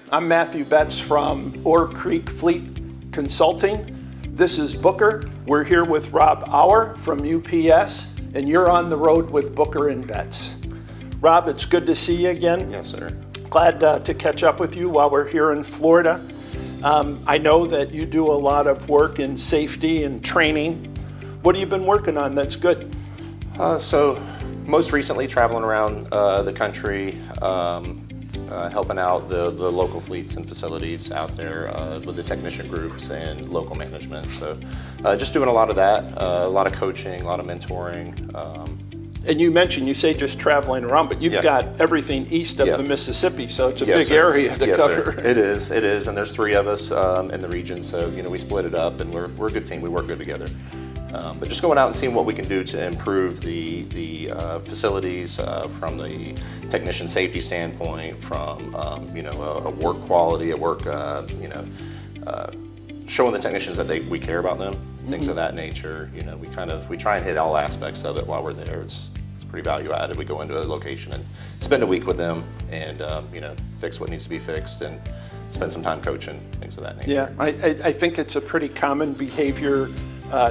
I'm Matthew Betz from Oar Creek Fleet Consulting. This is Booker. We're here with Rob Auer from UPS, and you're on the road with Booker and Betz. Rob, it's good to see you again. Yes, sir. Glad to catch up with you while we're here in Florida. I know that you do a lot of work in safety and training. What have you been working on that's good? So most recently traveling around the country, helping out the local fleets and facilities out there with the technician groups and local management. So just doing a lot of that, a lot of coaching, a lot of mentoring. And you say just traveling around, but you've got everything east of the Mississippi, so it's a big area to cover. Sir. It is, and there's 3 of us in the region, so we split it up, and we're a good team. We work good together. But just going out and seeing what we can do to improve the facilities from the technician safety standpoint, from a work quality, showing the technicians that we care about them, things of that nature. We try and hit all aspects of it while we're there. It's pretty value added. We go into a location and spend a week with them, and fix what needs to be fixed, and spend some time coaching, things of that nature. Yeah, I think it's a pretty common behavior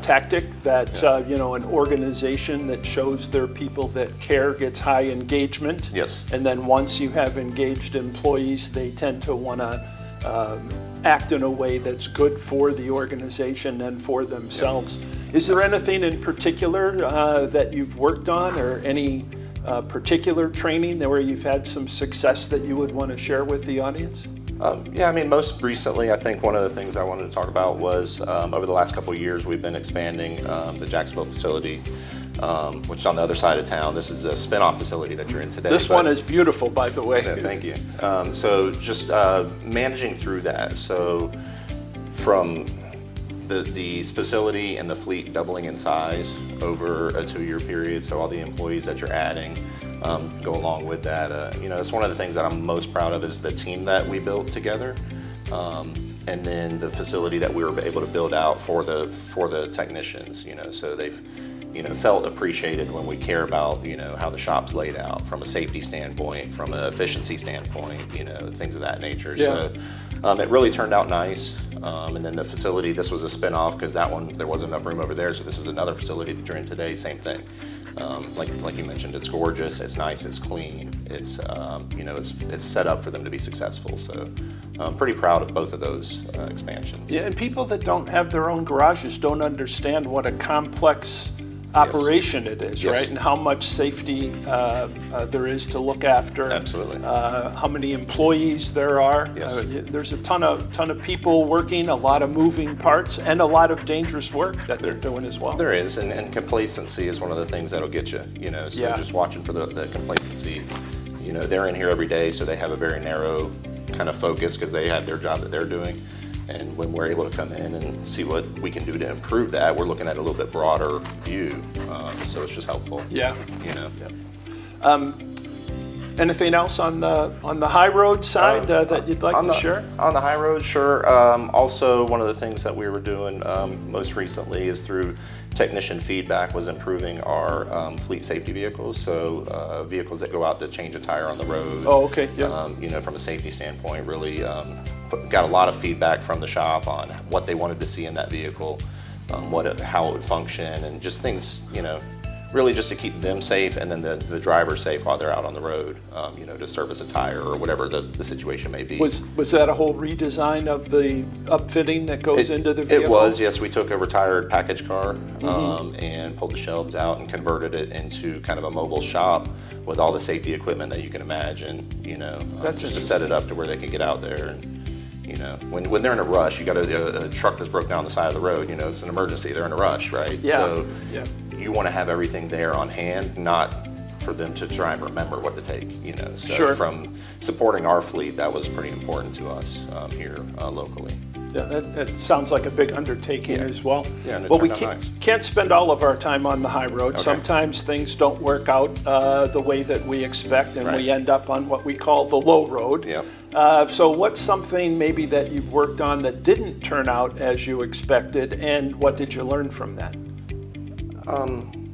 tactic that an organization that shows their people that care gets high engagement. Yes. And then once you have engaged employees, they tend to want to act in a way that's good for the organization and for themselves. Yep. Is there anything in particular that you've worked on, or any particular training where you've had some success that you would want to share with the audience? Most recently, I think one of the things I wanted to talk about was over the last couple of years, we've been expanding the Jacksonville facility, which is on the other side of town. This is a spin-off facility that you're in today. This one is beautiful, by the way. Yeah, thank you. So just managing through that. So from the facility and the fleet doubling in size over a 2-year period, so all the employees that you're adding go along with that. It's one of the things that I'm most proud of is the team that we built together, and then the facility that we were able to build out for the technicians. So they've felt appreciated when we care about how the shop's laid out from a safety standpoint, from an efficiency standpoint, things of that nature. Yeah. So it really turned out nice. And then the facility, this was a spin-off because that one, there wasn't enough room over there, so this is another facility that you're in today, same thing. Like you mentioned, it's gorgeous, it's nice, it's clean, it's set up for them to be successful. So I'm pretty proud of both of those expansions. Yeah, and people that don't have their own garages don't understand what a complex operation it is, right? And how much safety there is to look after. Absolutely. How many employees there are. Yes. There's a ton of people working, a lot of moving parts, and a lot of dangerous work that they're doing as well. There is, and complacency is one of the things that'll get you. So just watching for the complacency. They're in here every day, so they have a very narrow kind of focus because they have their job that they're doing. And when we're able to come in and see what we can do to improve that, we're looking at a little bit broader view. So it's just helpful. Yeah. Anything else on the high road side that you'd like to share? On the high road, sure. Also, one of the things that we were doing most recently is through technician feedback was improving our fleet safety vehicles. So vehicles that go out to change a tire on the road. Oh, okay. Yeah. From a safety standpoint, really got a lot of feedback from the shop on what they wanted to see in that vehicle, how it would function, and just things, really just to keep them safe and then the driver safe while they're out on the road, to service a tire or whatever the situation may be. Was that a whole redesign of the upfitting that goes into the vehicle? It was, yes. We took a retired package car and pulled the shelves out and converted it into kind of a mobile shop with all the safety equipment that you can imagine, just to set it up to where they can get out there. And when they're in a rush, you got a truck that's broke down the side of the road, it's an emergency, they're in a rush, right? Yeah. So you want to have everything there on hand, not for them to try and remember what to take, So Sure. From supporting our fleet, that was pretty important to us here locally. Yeah, that sounds like a big undertaking as well. Yeah, and it well, we turned out nice. can't spend all of our time on the high road. Okay. Sometimes things don't work out the way that we expect, and we end up on what we call the low road. Yep. So what's something maybe that you've worked on that didn't turn out as you expected, and what did you learn from that?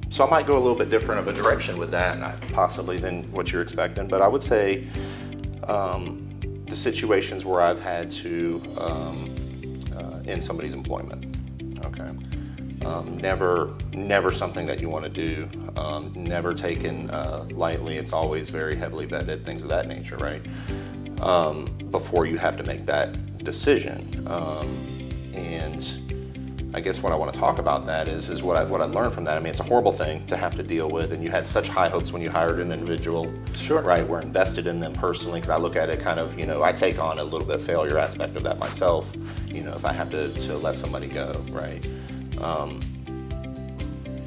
So I might go a little bit different of a direction with that, possibly than what you're expecting. But I would say the the situations where I've had to end somebody's employment. Okay. Never something that you want to do. Never taken lightly. It's always very heavily vetted, things of that nature, right? Before you have to make that decision. And I guess what I want to talk about that is what I learned from that. I mean, it's a horrible thing to have to deal with, and you had such high hopes when you hired an individual. Sure. Right, we're invested in them personally, because I look at it kind of, I take on a little bit of failure aspect of that myself, if I have to let somebody go, right?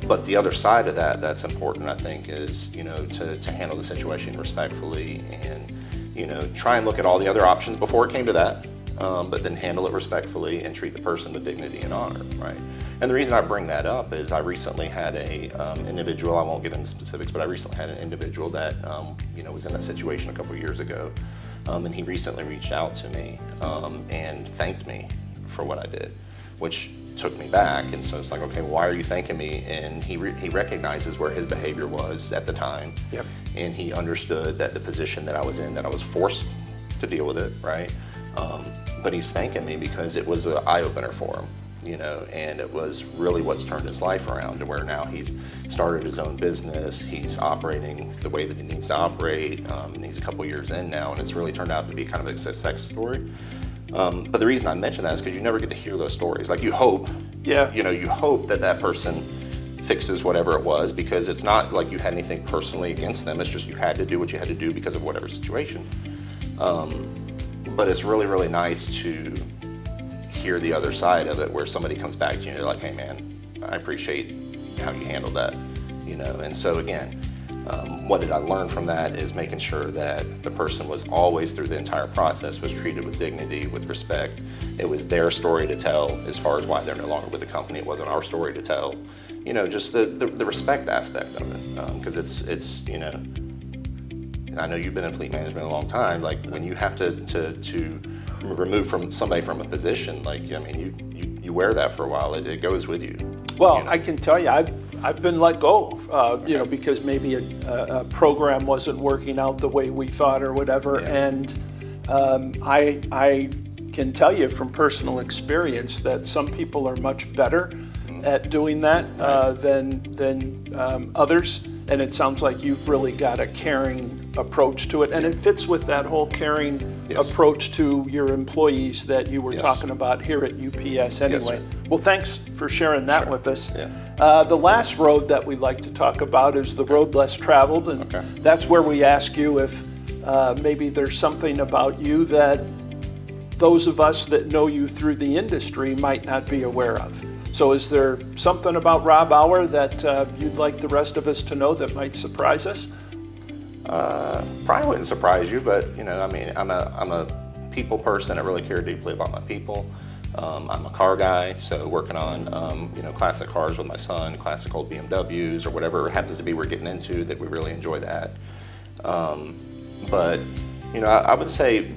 But the other side of that's important, I think, is, to handle the situation respectfully and, try and look at all the other options before it came to that. But then handle it respectfully and treat the person with dignity and honor, right? And the reason I bring that up is I recently had a individual, I won't get into specifics, but I recently had an individual that was in that situation a couple of years ago, and he recently reached out to me and thanked me for what I did, which took me back. And so it's like, okay, well, why are you thanking me? And he recognizes where his behavior was at the time. Yep. And he understood that the position that I was in, that I was forced to deal with it, right? But he's thanking me because it was an eye-opener for him, and it was really what's turned his life around to where now he's started his own business, he's operating the way that he needs to operate, and he's a couple years in now, and it's really turned out to be kind of a success story. But the reason I mention that is because you never get to hear those stories. Like, you hope, you hope that person fixes whatever it was, because it's not like you had anything personally against them, it's just you had to do what you had to do because of whatever situation. But it's really, really nice to hear the other side of it, where somebody comes back to you and they're like, hey man, I appreciate how you handled that, And so again, what did I learn from that is making sure that the person was always, through the entire process, was treated with dignity, with respect. It was their story to tell as far as why they're no longer with the company. It wasn't our story to tell. Just the respect aspect of it, because it's I know you've been in fleet management a long time. Like, when you have to remove somebody from a position, like, I mean, you wear that for a while. It goes with you. Well, I can tell you, I've been let go, because maybe a program wasn't working out the way we thought or whatever. Yeah. And I can tell you from personal experience that some people are much better at doing that than others. And it sounds like you've really got a caring approach to it. And it fits with that whole caring approach to your employees that you were talking about here at UPS anyway. Well, thanks for sharing that with us. Yeah. The last road that we like to talk about is the road less traveled. And that's where we ask you if maybe there's something about you that those of us that know you through the industry might not be aware of. So is there something about Rob Auer that you'd like the rest of us to know that might surprise us? Probably wouldn't surprise you, but I mean, I'm a people person. I really care deeply about my people. I'm a car guy, so working on classic cars with my son, classic old BMWs or whatever it happens to be we're getting into, that we really enjoy that. But I would say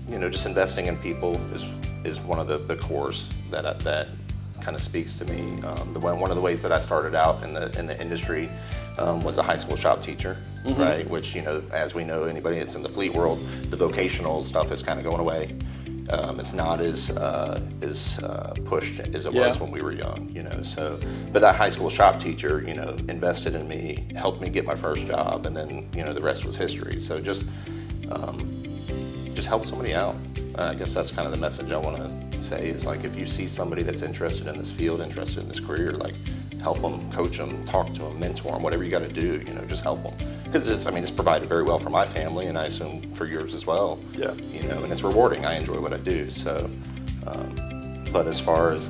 just investing in people is one of the cores that kind of speaks to me. One of the ways that I started out in the industry was a high school shop teacher, right? Which, as we know, anybody that's in the fleet world, the vocational stuff is kind of going away. It's not as pushed as it was when we were young, So, but that high school shop teacher, invested in me, helped me get my first job, and then, the rest was history. So just help somebody out. I guess that's kind of the message I want to say, is like, if you see somebody that's interested in this field, interested in this career, like, help them, coach them, talk to them, mentor them, whatever you got to do, just help them. Because it's provided very well for my family, and I assume for yours as well. Yeah. And it's rewarding. I enjoy what I do. So, but as far as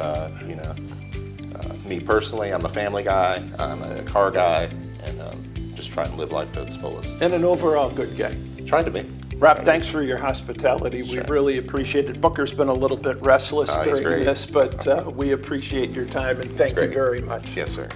me personally, I'm a family guy, I'm a car guy, and just try and live life to its fullest. And an overall good guy. Trying to be. Rob, thanks for your hospitality. Sure. We really appreciate it. Booker's been a little bit restless during this, but we appreciate your time, and thank you very much. Yes, sir.